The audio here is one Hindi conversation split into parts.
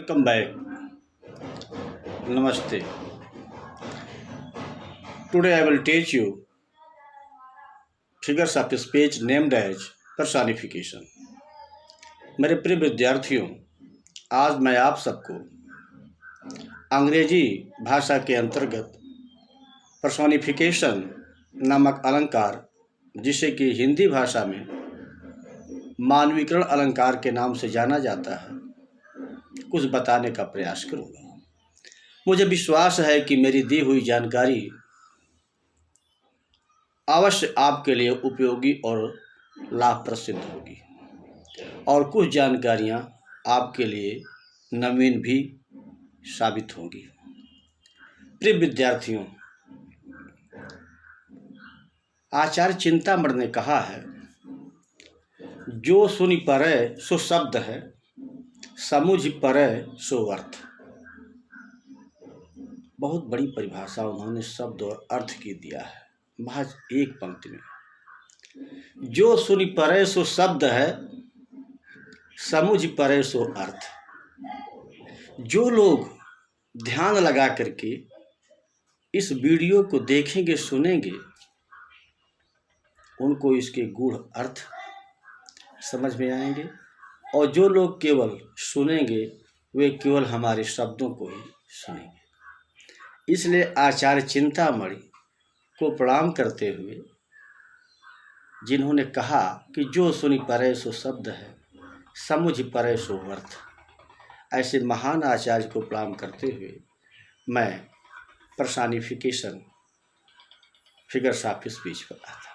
Welcome back. Namaste. Today I will teach you figures of speech named as personification. मेरे प्रिय विद्यार्थियों, आज मैं आप सबको अंग्रेजी भाषा के अंतर्गत पर्सोनिफिकेशन नामक अलंकार, जिसे कि हिंदी भाषा में मानवीकरण अलंकार के नाम से जाना जाता है, कुछ बताने का प्रयास करूँगा। मुझे विश्वास है कि मेरी दी हुई जानकारी अवश्य आपके लिए उपयोगी और लाभप्रद सिद्ध होगी और कुछ जानकारियाँ आपके लिए नवीन भी साबित होंगी। प्रिय विद्यार्थियों, आचार्य चिंतामणि ने कहा है, जो सुनि परै सो शब्द है, समुझ परै सो अर्थ। बहुत बड़ी परिभाषा उन्होंने शब्द और अर्थ की दिया है महज एक पंक्ति में। जो सुनि परै सो शब्द है, समुझ परै सो अर्थ। जो लोग ध्यान लगा करके इस वीडियो को देखेंगे, सुनेंगे, उनको इसके गूढ़ अर्थ समझ में आएंगे, और जो लोग केवल सुनेंगे वे केवल हमारे शब्दों को ही सुनेंगे। इसलिए आचार्य चिंतामणि को प्रणाम करते हुए, जिन्होंने कहा कि जो सुनि परै सो शब्द है, समुझ परै सो अर्थ, ऐसे महान आचार्य को प्रणाम करते हुए मैं पर्सोनिफिकेशन फिगर्स ऑफ स्पीच पर आता।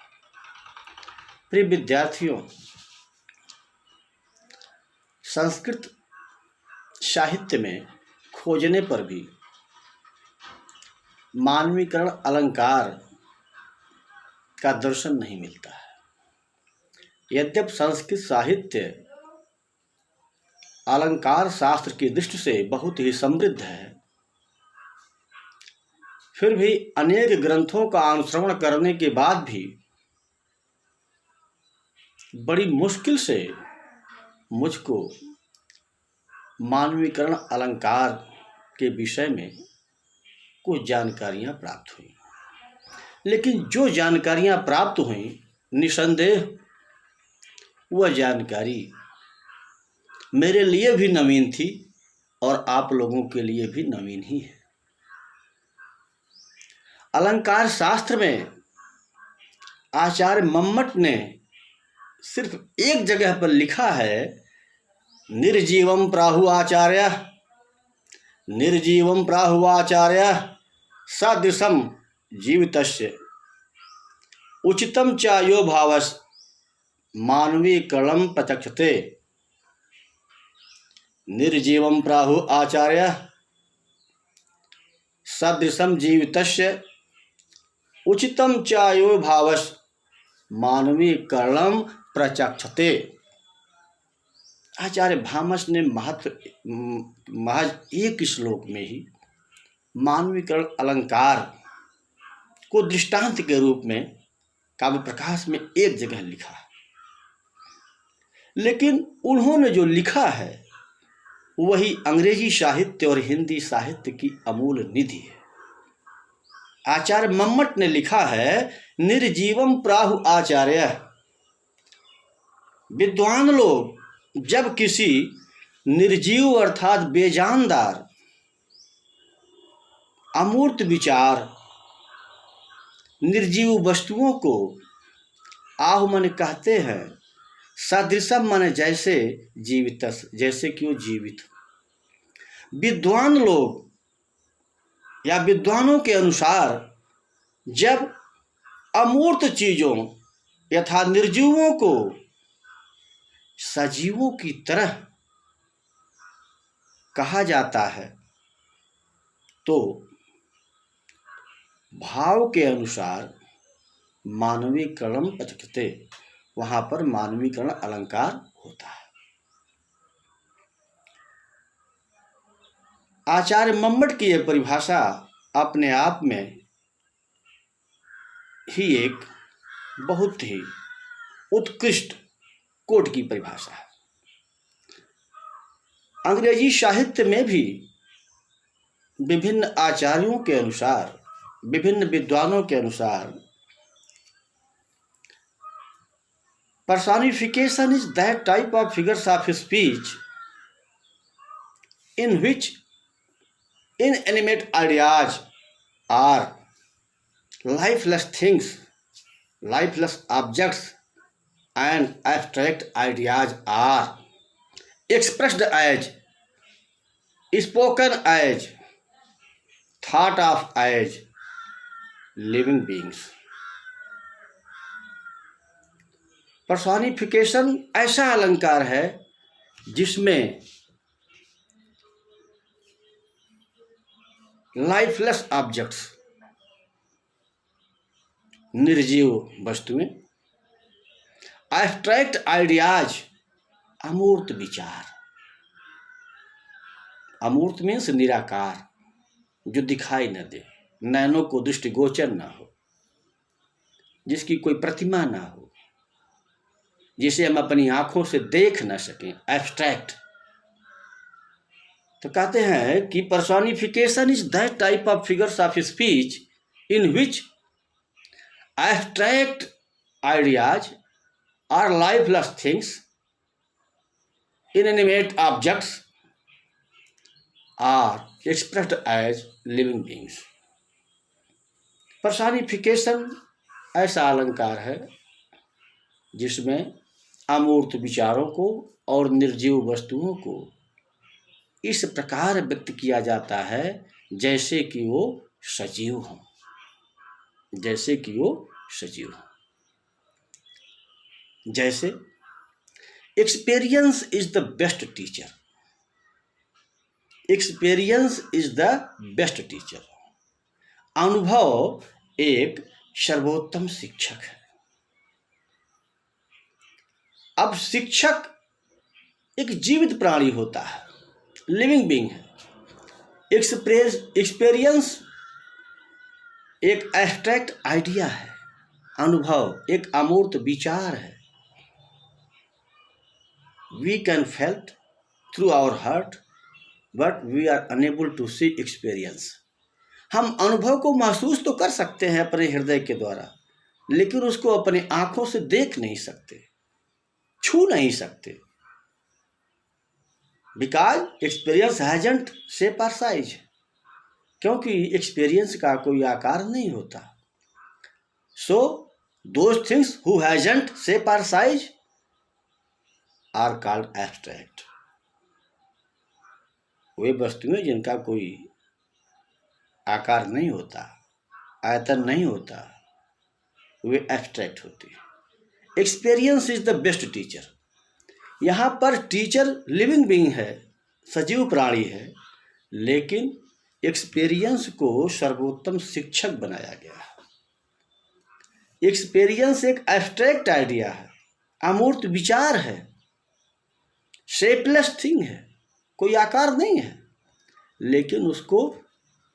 प्रिय विद्यार्थियों, संस्कृत साहित्य में खोजने पर भी मानवीकरण अलंकार का दर्शन नहीं मिलता है। यद्यपि संस्कृत साहित्य अलंकार शास्त्र की दृष्टि से बहुत ही समृद्ध है, फिर भी अनेक ग्रंथों का अनुश्रवण करने के बाद भी बड़ी मुश्किल से मुझको मानवीकरण अलंकार के विषय में कुछ जानकारियां प्राप्त हुई। लेकिन जो जानकारियां प्राप्त हुई, निसंदेह वह जानकारी मेरे लिए भी नवीन थी और आप लोगों के लिए भी नवीन ही है। अलंकार शास्त्र में आचार्य मम्मट ने सिर्फ एक जगह पर लिखा है, निर्जीवम प्राहु आचार्य, निर्जीवम प्राहु आचार्य सदृशम जीवितस्य उचितम च यो भावस मानवीकरणं प्रचक्षते। निर्जीवम प्राहु आचार्य सदृशम जीवितस्य उचितम च यो भावस मानवीकरणं प्रचक्षते। आचार्य भामस ने महज एक श्लोक में ही मानवीकरण अलंकार को दृष्टांत के रूप में काव्य प्रकाश में एक जगह लिखा है। लेकिन उन्होंने जो लिखा है वही अंग्रेजी साहित्य और हिंदी साहित्य की अमूल्य निधि है। आचार्य मम्मट ने लिखा है, निर्जीवम प्राहु आचार्य। विद्वान लोग जब किसी निर्जीव अर्थात बेजानदार अमूर्त विचार, निर्जीव वस्तुओं को आहु मन कहते हैं, सदृशम माने जैसे, जीवित जैसे कि वो जीवित। विद्वान लोग या विद्वानों के अनुसार जब अमूर्त चीजों यथा निर्जीवों को सजीवों की तरह कहा जाता है, तो भाव के अनुसार मानवीकरणं प्रचक्षते, वहां पर मानवीकरण अलंकार होता है। आचार्य मम्मट की यह परिभाषा अपने आप में ही एक बहुत ही उत्कृष्ट कोट की परिभाषा है। अंग्रेजी साहित्य में भी विभिन्न आचार्यों के अनुसार, विभिन्न विद्वानों के अनुसार, personification is that type of figures of speech in which inanimate ideas or lifeless things, lifeless objects and abstract ideas are expressed as, spoken as, thought of as living beings. Personification ऐसा अलंकार है जिसमें लाइफलेस ऑब्जेक्ट्स, निर्जीव वस्तुएं, एब्स्ट्रैक्ट आइडियाज, अमूर्त विचार, अमूर्त मीन्स निराकार, जो दिखाई न दे, नैनों को दृष्टिगोचर न हो, जिसकी कोई प्रतिमा ना हो, जिसे हम अपनी आंखों से देख न सकें, एब्स्ट्रैक्ट। तो कहते हैं कि personification is that type of figures of speech in which abstract ideas are lifeless things, inanimate objects are expressed as living beings. Personification ऐसा अलंकार है जिसमें अमूर्त विचारों को और निर्जीव वस्तुओं को इस प्रकार व्यक्त किया जाता है जैसे कि वो सजीव हों, जैसे कि वो सजीव हों। जैसे experience is the best teacher, experience is the best teacher. अनुभव एक सर्वोत्तम शिक्षक है। अब शिक्षक एक जीवित प्राणी होता है, लिविंग बीइंग है। एक्सपीरियंस एक एब्स्ट्रैक्ट आइडिया है, अनुभव एक अमूर्त विचार है। We can felt through our heart but we are unable to see experience. हम अनुभव को महसूस तो कर सकते हैं अपने हृदय के द्वारा, लेकिन उसको अपने आंखों से देख नहीं सकते, छू नहीं सकते, बिकॉज एक्सपीरियंस हैजंट शेप और साइज, क्योंकि एक्सपीरियंस का कोई आकार नहीं होता। So those things who hasn't shape और साइज आर कॉल्ड एब्स्ट्रैक्ट। वे वस्तुएं जिनका कोई आकार नहीं होता, आयतन नहीं होता, वे एब्स्ट्रैक्ट होती। Experience is the best teacher. यहाँ पर टीचर लिविंग बीइंग है, सजीव प्राणी है, लेकिन एक्सपीरियंस को सर्वोत्तम शिक्षक बनाया गया है। एक्सपीरियंस एक एब्स्ट्रैक्ट आइडिया है, अमूर्त विचार है, शेपलेस थिंग है, कोई आकार नहीं है, लेकिन उसको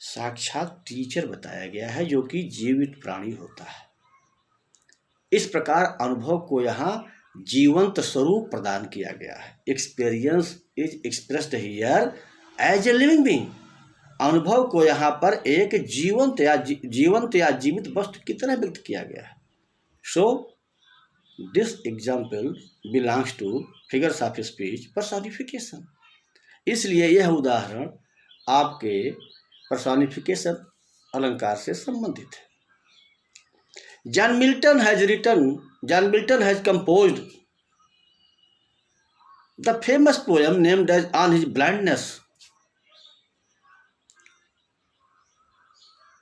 साक्षात टीचर बताया गया है जो कि जीवित प्राणी होता है। इस प्रकार अनुभव को यहाँ जीवंत स्वरूप प्रदान किया गया है। Experience is expressed here as a living being. अनुभव को यहाँ पर एक जीवंत या जीवित वस्तु की तरह व्यक्त किया गया है। So this example belongs two figures of speech personification. इसलिए यह उदाहरण आपके पर्सोनिफिकेशन अलंकार से संबंधित है। John Milton has composed the famous poem named as On His Blindness.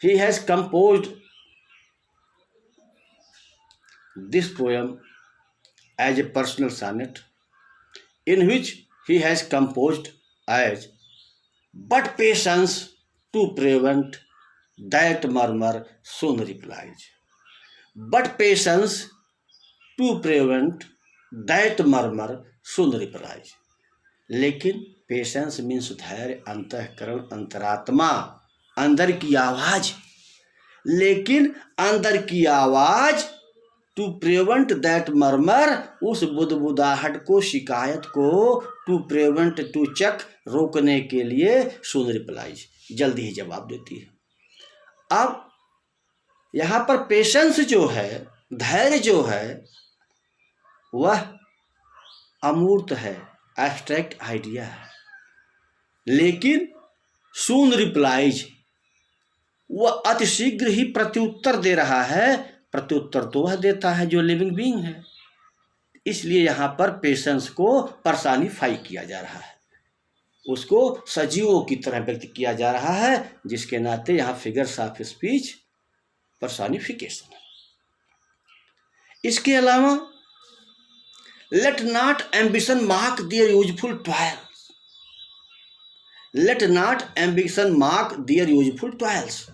He has composed this poem as a personal sonnet, in which he has composed as, "But patience to prevent that murmur soon replies." But patience to prevent that murmur soon replies. लेकिन पेशेंस मीन्स धैर्य, अंतःकरण, अंतरात्मा, अंदर की आवाज। लेकिन अंदर की आवाज टू प्रिवेंट दैट मर्मर, उस बुदबुदाहट को, शिकायत को, टू प्रिवेंट, टू चेक, रोकने के लिए, सून रिप्लाइज, जल्दी ही जवाब देती है। अब यहाँ पर पेशेंस जो है, धैर्य जो है, वह अमूर्त है, एब्स्ट्रैक्ट आइडिया है। लेकिन सून रिप्लाइज, वह अतिशीघ्र ही प्रत्युत्तर दे रहा है। प्रत्युत्तर तो वह देता है जो लिविंग बीइंग है। इसलिए यहाँ पर पेशेंस को पर्सनिफाई किया जा रहा है, उसको सजीवों की तरह व्यक्त किया जा रहा है, जिसके नाते यहाँ फिगर्स ऑफ स्पीच पर्सनिफिकेशन है। इसके अलावा let not ambition mark their useful toils, let not ambition mark their useful toils,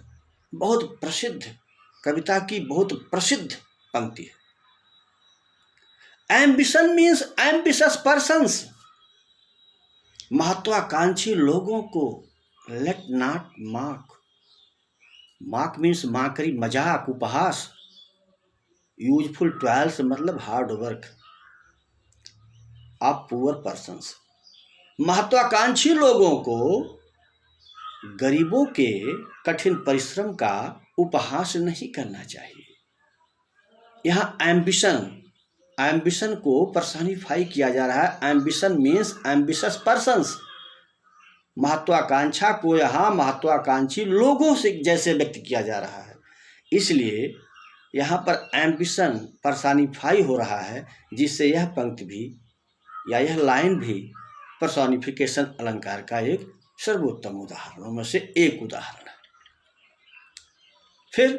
बहुत प्रसिद्ध कविता की बहुत प्रसिद्ध पंक्ति है। एम्बिशन मीन्स एम्बिशस पर्सन्स, महत्वाकांक्षी लोगों को let not mark, mark means mockery, मजाक, उपहास, यूजफुल टॉयल्स मतलब hard work of poor persons, महत्वाकांक्षी लोगों को गरीबों के कठिन परिश्रम का उपहास नहीं करना चाहिए। यहाँ एम्बिशन को पर्सनिफाई किया जा रहा है। एम्बिशन मीन्स एम्बिशस पर्सन्स, महत्वाकांक्षा को यहाँ महत्वाकांक्षी लोगों से जैसे व्यक्त किया जा रहा है। इसलिए यहाँ पर एम्बिशन पर्सनिफाई हो रहा है, जिससे यह पंक्ति भी या यह लाइन भी पर्सनिफिकेशन अलंकार का एक सर्वोत्तम उदाहरणों में से एक उदाहरण है। फिर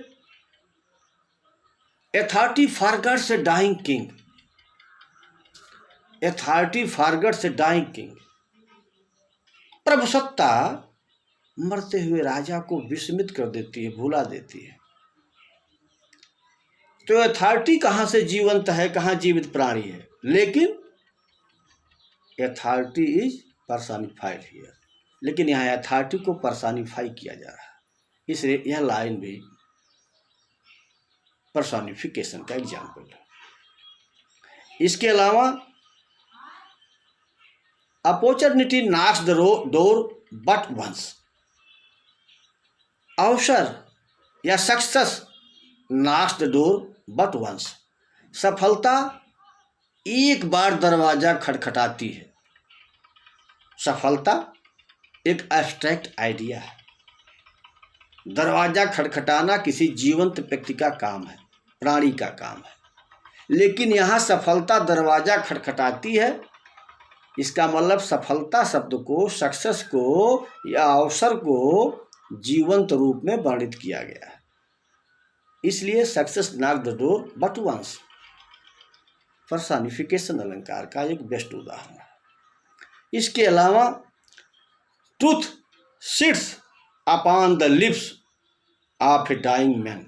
authority forgets a dying king, authority forgets a dying king, प्रभुसत्ता मरते हुए राजा को विस्मित कर देती है, भुला देती है। तो अथॉरिटी कहाँ से जीवंत है, कहाँ जीवित प्राणी है, लेकिन अथॉरिटी इज पर्सनिफाइड हियर, लेकिन यहाँ अथॉरिटी को पर्सनिफाई किया जा रहा है, इसलिए यह लाइन भी पर्सनिफिकेशन का एग्जाम्पल है। इसके अलावा opportunity knocks the door but once, अवसर या success knocks the door but once, सफलता एक बार दरवाजा खटखटाती है। सफलता एक एब्स्ट्रैक्ट आइडिया है, दरवाजा खटखटाना किसी जीवंत व्यक्ति का काम है, प्राणी का काम है, लेकिन यहाँ सफलता दरवाजा खटखटाती है। इसका मतलब सफलता शब्द को, सक्सेस को या अवसर को जीवंत रूप में वर्णित किया गया है। इसलिए success knock the door but once personification अलंकार का एक बेस्ट उदाहरण है। इसके अलावा truth sits upon the lips of a dying man,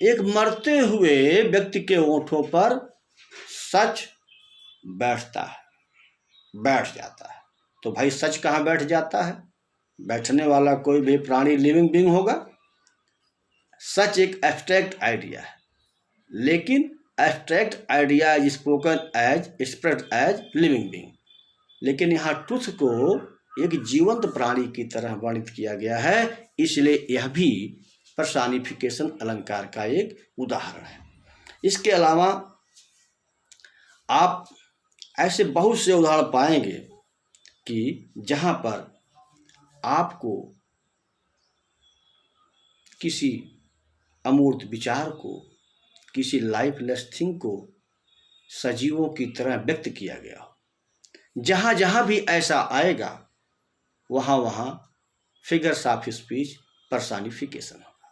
एक मरते हुए व्यक्ति के होठों पर सच बैठता है, बैठ जाता है। तो भाई सच कहाँ बैठ जाता है? बैठने वाला कोई भी प्राणी लिविंग बीइंग होगा। सच एक एब्स्ट्रैक्ट आइडिया है, लेकिन abstract idea is spoken as expressed as living being, लेकिन यहाँ ट्रुथ को एक जीवंत प्राणी की तरह वर्णित किया गया है, इसलिए यह भी पर्सनिफिकेशन अलंकार का एक उदाहरण है। इसके अलावा आप ऐसे बहुत से उदाहरण पाएंगे कि जहाँ पर आपको किसी अमूर्त विचार को, किसी लाइफलेस थिंग को सजीवों की तरह व्यक्त किया गया हो। जहाँ जहाँ भी ऐसा आएगा वहाँ वहाँ फिगर्स ऑफ स्पीच पर्सनिफिकेशन होगा।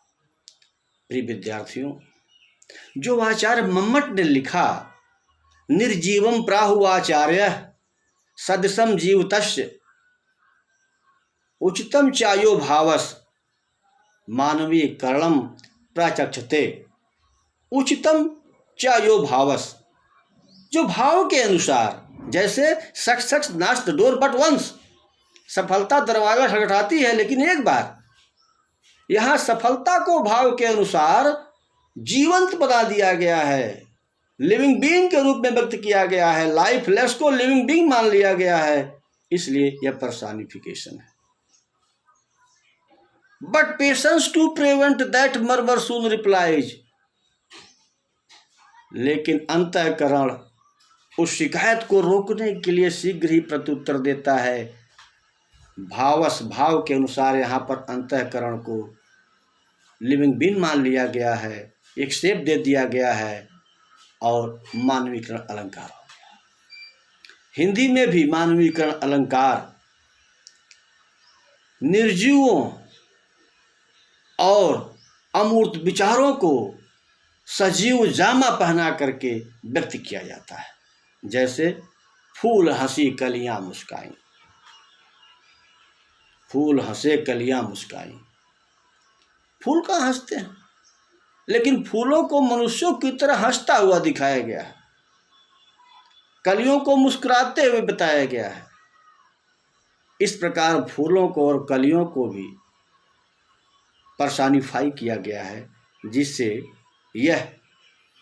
प्रिय विद्यार्थियों, जो आचार्य मम्मट ने लिखा निर्जीवम प्राहुआचार्य सदसम जीवतस्य उचितम चायो भावस मानवीय करणम प्रचक्षते, उचितम चायो भावस, जो भाव के अनुसार, जैसे success knocks the door but once, सफलता दरवाजा खटखटाती है लेकिन एक बार। यहाँ सफलता को भाव के अनुसार जीवंत बना दिया गया है, लिविंग बीइंग के रूप में व्यक्त किया गया है, लाइफलेस को लिविंग बीइंग मान लिया गया है, इसलिए यह पर्सनिफिकेशन है। But patience to prevent that murmur soon replies, लेकिन अंतःकरण उस शिकायत को रोकने के लिए शीघ्र ही प्रत्युत्तर देता है। भावस भाव के अनुसार यहाँ पर अंतःकरण को लिविंग बीइंग मान लिया गया है, एक शेप दे दिया गया है और मानवीकरण अलंकार हो गया। हिंदी में भी मानवीकरण अलंकार निर्जीवों और अमूर्त विचारों को सजीव जामा पहना करके व्यक्त किया जाता है। जैसे फूल हंसी कलियां मुस्काई, फूल हंसे कलियां मुस्काई। फूल कहाँ हंसते हैं, लेकिन फूलों को मनुष्यों की तरह हंसता हुआ दिखाया गया है, कलियों को मुस्कुराते हुए बताया गया है। इस प्रकार फूलों को और कलियों को भी पर्सनिफाई किया गया है, जिससे यह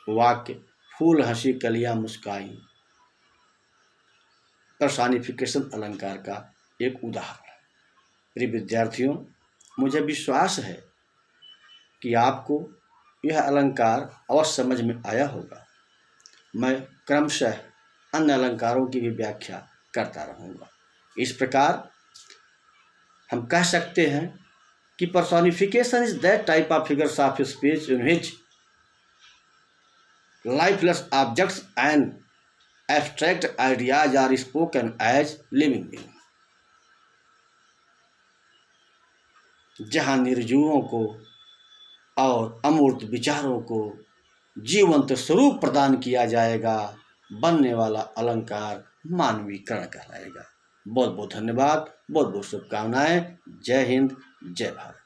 वाक्य फूल हंसी कलियां मुस्काई पर्सनिफिकेशन अलंकार का एक उदाहरण है। प्रिय विद्यार्थियों, मुझे विश्वास है कि आपको यह अलंकार अवश्य समझ में आया होगा। मैं क्रमशः अन्य अलंकारों की भी व्याख्या करता रहूँगा। इस प्रकार हम कह सकते हैं कि personification is that type of figures of speech in which lifeless objects and abstract ideas are spoken as living beings, जहाँ निर्जीवों को और अमूर्त विचारों को जीवंत स्वरूप प्रदान किया जाएगा, बनने वाला अलंकार मानवीकरण कहलाएगा। बहुत बहुत धन्यवाद, बहुत बहुत शुभकामनाएं। जय हिंद, जय भारत।